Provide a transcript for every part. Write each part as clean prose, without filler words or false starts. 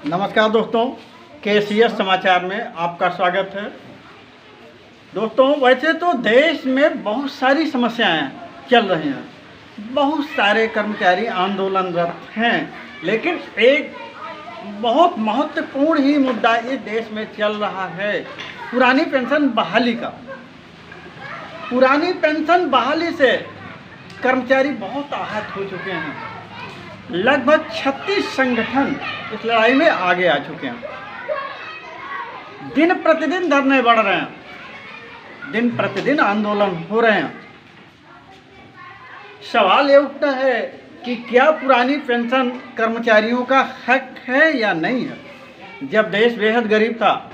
नमस्कार दोस्तों, KCS समाचार में आपका स्वागत है। दोस्तों, वैसे तो देश में बहुत सारी समस्याएं चल रही हैं, बहुत सारे कर्मचारी आंदोलनरत हैं, लेकिन एक बहुत महत्वपूर्ण ही मुद्दा इस देश में चल रहा है, पुरानी पेंशन बहाली का। पुरानी पेंशन बहाली से कर्मचारी बहुत आहत हो चुके हैं। लगभग 36 संगठन इस लड़ाई में आगे आ चुके हैं। दिन प्रतिदिन धरने बढ़ रहे हैं, दिन प्रतिदिन आंदोलन हो रहे हैं। सवाल ये उठता है कि क्या पुरानी पेंशन कर्मचारियों का हक है या नहीं है। जब देश बेहद गरीब था,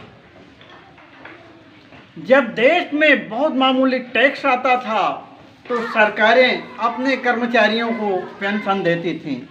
जब देश में बहुत मामूली टैक्स आता था, तो सरकारें अपने कर्मचारियों को पेंशन देती थीं,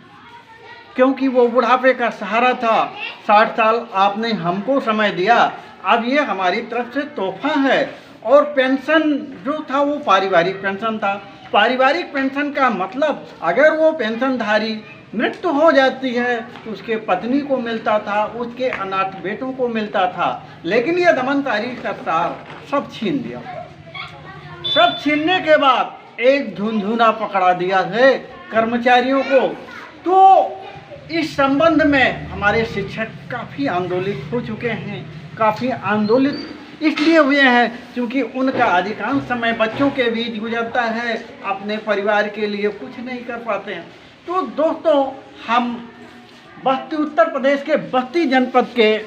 क्योंकि वो बुढ़ापे का सहारा था। 60 साल आपने हमको समय दिया, अब ये हमारी तरफ से तोहफा है। और पेंशन जो था वो पारिवारिक पेंशन था। पारिवारिक पेंशन का मतलब, अगर वो पेंशनधारी मृत्यु हो जाती है तो उसके पत्नी को मिलता था, उसके अनाथ बेटों को मिलता था। लेकिन ये दमनकारी सरकार सब छीन दिया। सब छीनने के बाद एक झुनझुना पकड़ा दिया है कर्मचारियों को। तो इस संबंध में हमारे शिक्षक काफ़ी आंदोलित हो चुके हैं। काफ़ी आंदोलित इसलिए हुए हैं क्योंकि उनका अधिकांश समय बच्चों के बीच गुजरता है, अपने परिवार के लिए कुछ नहीं कर पाते हैं। तो दोस्तों, हम बस्ती उत्तर प्रदेश के बस्ती जनपद के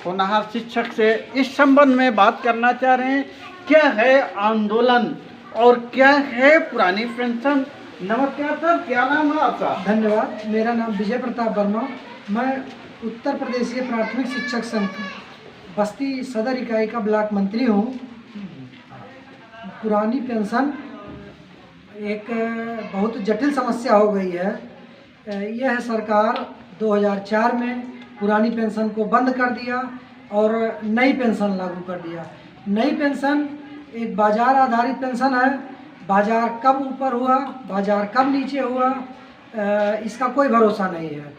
होनहार शिक्षक से इस संबंध में बात करना चाह रहे हैं। क्या है आंदोलन और क्या है पुरानी पेंशन। नमस्कार सर, क्या नाम है आपका। धन्यवाद। मेरा नाम विजय प्रताप वर्मा। मैं उत्तर प्रदेशीय प्राथमिक शिक्षक संघ बस्ती सदर इकाई का ब्लॉक मंत्री हूँ। पुरानी पेंशन एक बहुत जटिल समस्या हो गई है। यह सरकार 2004 में पुरानी पेंशन को बंद कर दिया और नई पेंशन लागू कर दिया। नई पेंशन एक बाजार आधारित पेंशन है। बाजार कब ऊपर हुआ, बाजार कब नीचे हुआ, इसका कोई भरोसा नहीं है।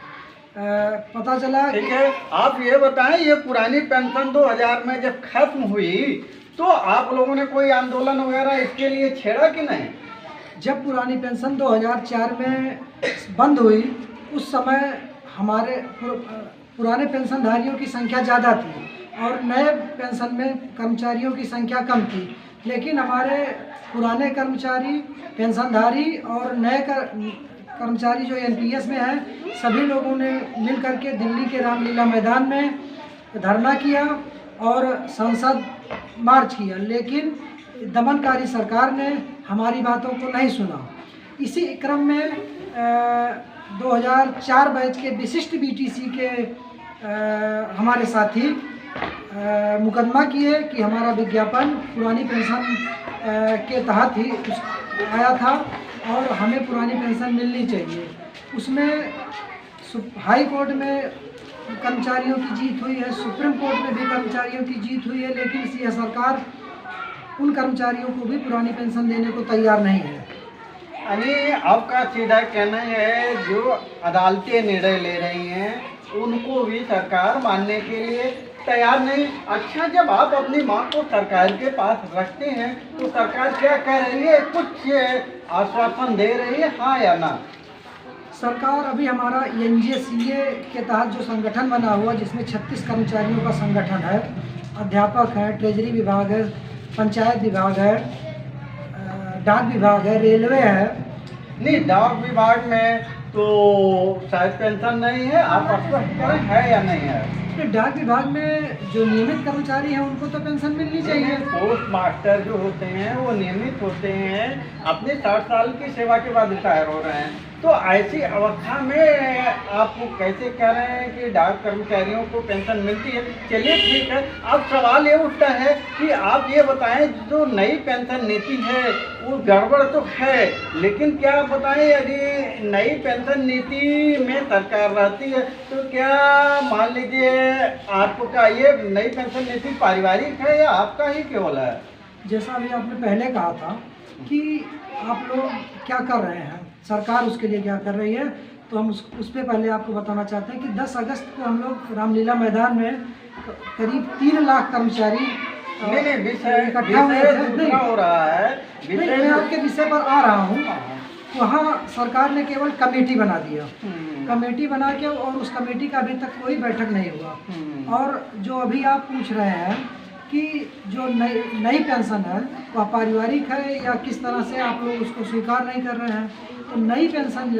पता चला। ठीक है, आप ये बताएं, ये पुरानी पेंशन 2000 में जब खत्म हुई तो आप लोगों ने कोई आंदोलन वगैरह इसके लिए छेड़ा कि नहीं। जब पुरानी पेंशन 2004 में बंद हुई, उस समय हमारे पुराने पेंशनधारियों की संख्या ज़्यादा थी और नए पेंशन में कर्मचारियों की संख्या कम थी। लेकिन हमारे पुराने कर्मचारी, पेंशनधारी और नए कर्मचारी जो NPS में हैं, सभी लोगों ने मिल करके दिल्ली के रामलीला मैदान में धरना किया और संसद मार्च किया। लेकिन दमनकारी सरकार ने हमारी बातों को नहीं सुना। इसी क्रम में 2004 बैच के विशिष्ट BTC के हमारे साथी मुकदमा किए कि हमारा विज्ञापन पुरानी पेंशन के तहत ही आया था और हमें पुरानी पेंशन मिलनी चाहिए। उसमें हाई कोर्ट में कर्मचारियों की जीत हुई है, सुप्रीम कोर्ट में भी कर्मचारियों की जीत हुई है, लेकिन यह सरकार उन कर्मचारियों को भी पुरानी पेंशन देने को तैयार नहीं है। यानी आपका सीधा कहना है, जो अदालतें निर्णय ले रही हैं उनको भी सरकार मानने के लिए तैयार नहीं। अच्छा, जब आप अपनी मांग को सरकार के पास रखते हैं तो सरकार क्या कह रही है, कुछ आश्वासन दे रही है, हाँ या ना। सरकार अभी हमारा NJCA के तहत जो संगठन बना हुआ, जिसमें 36 कर्मचारियों का संगठन है, अध्यापक है, ट्रेजरी विभाग है, पंचायत विभाग है, डाक विभाग है, रेलवे है। नहीं, डाक विभाग में तो शायद पेंशन नहीं है, आप स्पष्ट करें है या नहीं है। डाक विभाग में जो नियमित कर्मचारी हैं उनको तो पेंशन मिलनी चाहिए। पोस्ट मास्टर जो होते हैं वो नियमित होते हैं, अपने 60 साल की सेवा के बाद रिटायर हो रहे हैं। तो ऐसी अवस्था में आप कैसे कह रहे हैं कि डाक कर्मचारियों को पेंशन मिलती है। चलिए ठीक है, अब सवाल ये उठता है कि आप ये बताएं, जो नई पेंशन नीति है वो गड़बड़ तो है, लेकिन क्या आप बताएं, यदि नई पेंशन नीति में सरकार रहती है तो क्या मान लीजिए आपका ये नई पेंशन नीति पारिवारिक है या आपका ही केवल है। जैसा अभी आपने पहले कहा था कि आप लोग क्या कर रहे हैं, सरकार उसके लिए क्या कर रही है, तो हम उस पर पहले आपको बताना चाहते हैं कि 10 अगस्त को हम लोग रामलीला मैदान में करीब 3 लाख कर्मचारी इकट्ठा हुए थे। नहीं हो रहा है, मैं आपके विषय पर आ रहा हूँ। वहाँ सरकार ने केवल कमेटी बना दिया, कमेटी बना के, और उस कमेटी का अभी तक कोई बैठक नहीं हुआ। और जो अभी आप पूछ रहे हैं कि जो नई पेंशन है वह पारिवारिक है या किस तरह से आप लोग उसको स्वीकार नहीं कर रहे हैं, तो नई पेंशन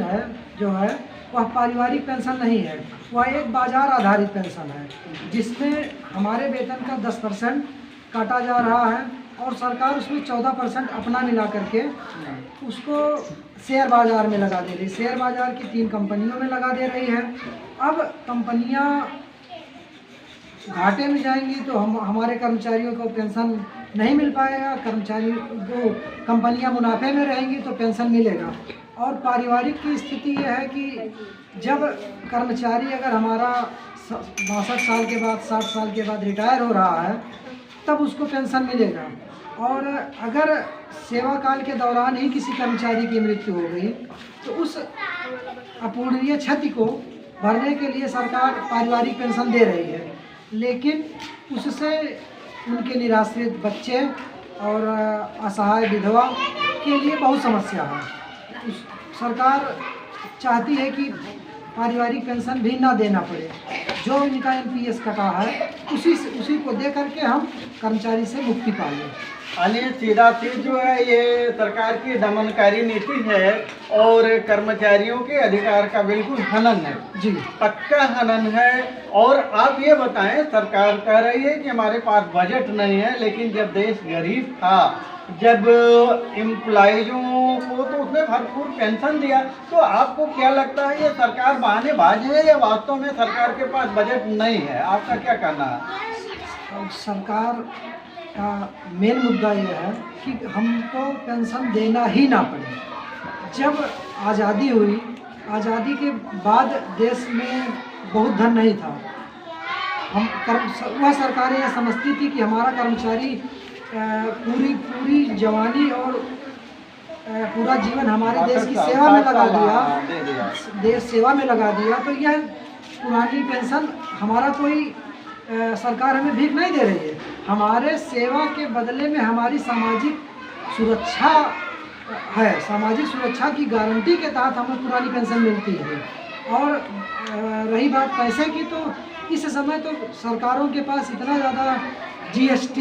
जो है वह पारिवारिक पेंशन नहीं है, वह एक बाजार आधारित पेंशन है, जिसमें हमारे वेतन का 10% काटा जा रहा है और सरकार उसमें 14% अपना मिला करके उसको शेयर बाज़ार में लगा दे रही। शेयर बाज़ार की 3 कंपनियों में लगा दे रही है। अब कंपनियां घाटे में जाएंगी तो हमारे कर्मचारियों को पेंशन नहीं मिल पाएगा, कर्मचारियों को कंपनियां मुनाफे में रहेंगी तो पेंशन मिलेगा। और पारिवारिक की स्थिति यह है कि जब कर्मचारी अगर हमारा 62 साल के बाद 60 साल के बाद रिटायर हो रहा है तब उसको पेंशन मिलेगा। और अगर सेवा काल के दौरान ही किसी कर्मचारी की मृत्यु हो गई तो उस अपूरणीय क्षति को भरने के लिए सरकार पारिवारिक पेंशन दे रही है, लेकिन उससे उनके निराश्रित बच्चे और असहाय विधवा के लिए बहुत समस्या है। सरकार चाहती है कि पारिवारिक पेंशन भी ना देना पड़े, जो इनका NPS कटा है उसी को दे करके हम कर्मचारी से मुक्ति पाएंगे। यानी सीधा सीध जो है ये सरकार की दमनकारी नीति है और कर्मचारियों के अधिकार का बिल्कुल हनन है जी, पक्का हनन है। और आप ये बताएं, सरकार कह रही है कि हमारे पास बजट नहीं है, लेकिन जब देश गरीब था, जब एम्प्लॉइजों को तो उसने भरपूर पेंशन दिया, तो आपको क्या लगता है ये सरकार बहानेबाज है या वास्तव में सरकार के पास बजट नहीं है? आपका क्या कहना है? सरकार का मेन मुद्दा यह है कि हमको पेंशन देना ही ना पड़े। जब आज़ादी हुई, आज़ादी के बाद देश में बहुत धन नहीं था। वह सरकारें यह समझती थी कि हमारा कर्मचारी पूरी जवानी और पूरा जीवन हमारे देश की सेवा में लगा दिया, देश सेवा में लगा दिया, तो यह पुरानी पेंशन हमारा कोई सरकार हमें भीख नहीं दे रही है। हमारे सेवा के बदले में हमारी सामाजिक सुरक्षा है, सामाजिक सुरक्षा की गारंटी के तहत हमें पुरानी पेंशन मिलती है। और रही बात पैसे की, तो इस समय तो सरकारों के पास इतना ज़्यादा GST,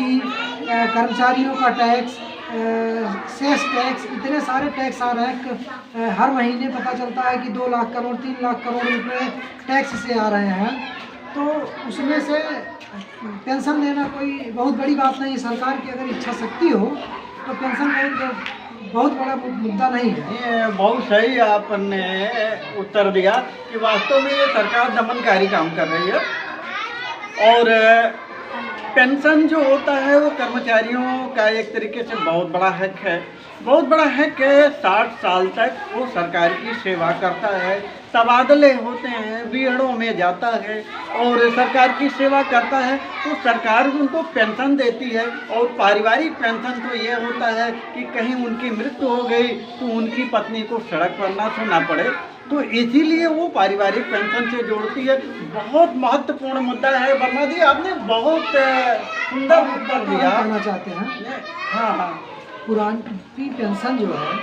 कर्मचारियों का टैक्स, सेस टैक्स, इतने सारे टैक्स आ रहे हैं कि हर महीने पता चलता है कि 2 लाख करोड़ 3 लाख करोड़ रुपए टैक्स से आ रहे हैं। तो उसमें से पेंशन देना कोई बहुत बड़ी बात नहीं। सरकार की अगर इच्छा शक्ति हो तो पेंशन बहुत बड़ा मुद्दा नहीं है। ये बहुत सही आपने उत्तर दिया कि वास्तव में ये सरकार दमनकारी काम कर रही है। और पेंशन जो होता है वो कर्मचारियों का एक तरीके से बहुत बड़ा हक है, बहुत बड़ा हक है। 60 साल तक वो सरकार की सेवा करता है, तबादले होते हैं, बीहड़ों में जाता है और सरकार की सेवा करता है, तो सरकार उनको पेंशन देती है। और पारिवारिक पेंशन तो ये होता है कि कहीं उनकी मृत्यु हो गई तो उनकी पत्नी को सड़क पर ना सोना पड़े, तो इसीलिए वो पारिवारिक पेंशन से जोड़ती है। बहुत महत्वपूर्ण मुद्दा है। वर्मा जी, आपने बहुत सुंदर उत्तर दिया। कहना चाहते हैं, हाँ, पुरानी पेंशन जो है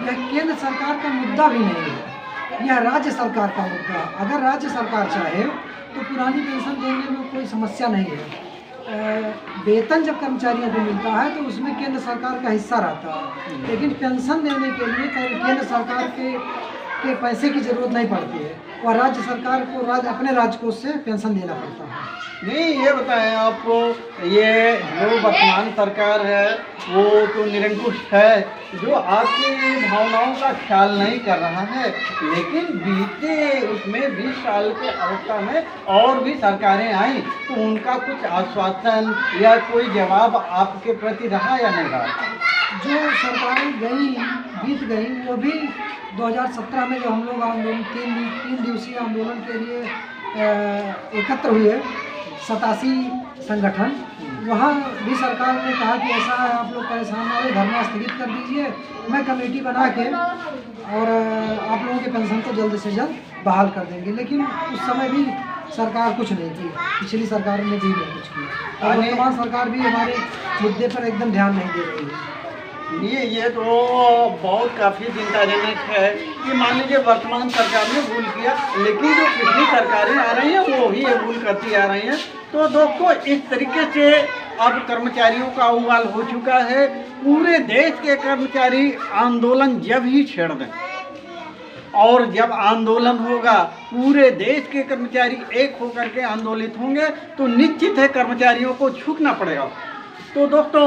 यह केंद्र सरकार का मुद्दा भी नहीं है, यह राज्य सरकार का मुद्दा। अगर राज्य सरकार चाहे तो पुरानी पेंशन देने में कोई समस्या नहीं है। वेतन जब कर्मचारियों को मिलता है तो उसमें केंद्र सरकार का हिस्सा रहता है, लेकिन पेंशन देने के लिए केंद्र सरकार के पैसे की ज़रूरत नहीं पड़ती है, और राज्य सरकार को अपने राजकोष से पेंशन देना पड़ता है। नहीं, ये बताएं आपको, ये जो वर्तमान सरकार है वो तो निरंकुश है, जो आपकी भावनाओं का ख्याल नहीं कर रहा है। लेकिन बीते उसमें 20 साल के अवस्था में और भी सरकारें आई, तो उनका कुछ आश्वासन या कोई जवाब आपके प्रति रहा या नहीं रहा? जो सरकारें बीत गई, वो भी 2017 में जो हम लोग आंदोलन 3 दिवसीय आंदोलन के लिए एकत्र हुए, 87 संगठन, वहाँ भी सरकार ने कहा कि ऐसा है, आप लोग परेशान ना हो, धरना स्थगित कर दीजिए, मैं कमेटी बना के और आप लोगों के पेंशन को जल्द से जल्द बहाल कर देंगे। लेकिन उस समय भी सरकार कुछ नहीं की, पिछली सरकार ने भी नहीं कुछ किया, और वर्तमान सरकार भी हमारे मुद्दे पर एकदम ध्यान नहीं दे रही है। ये तो बहुत काफ़ी चिंताजनक है कि मान लीजिए वर्तमान सरकार ने भूल किया, लेकिन जो पिछली सरकारें आ रही हैं वो भी ये भूल करती आ रही हैं। तो दोस्तों, इस तरीके से अब कर्मचारियों का उबाल हो चुका है। पूरे देश के कर्मचारी आंदोलन जब ही छेड़ दें, और जब आंदोलन होगा, पूरे देश के कर्मचारी एक होकर के आंदोलित होंगे, तो निश्चित है कर्मचारियों को झुकना पड़ेगा। तो दोस्तों,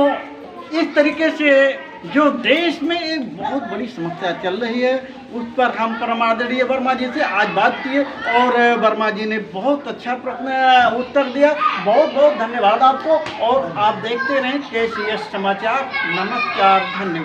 इस तरीके से जो देश में एक बहुत बड़ी समस्या चल रही है, उस पर हम परमादरणीय वर्मा जी से आज बात किए, और वर्मा जी ने बहुत अच्छा प्रश्न उत्तर दिया। बहुत बहुत धन्यवाद आपको, और आप देखते रहें KCS समाचार। नमस्कार, धन्यवाद।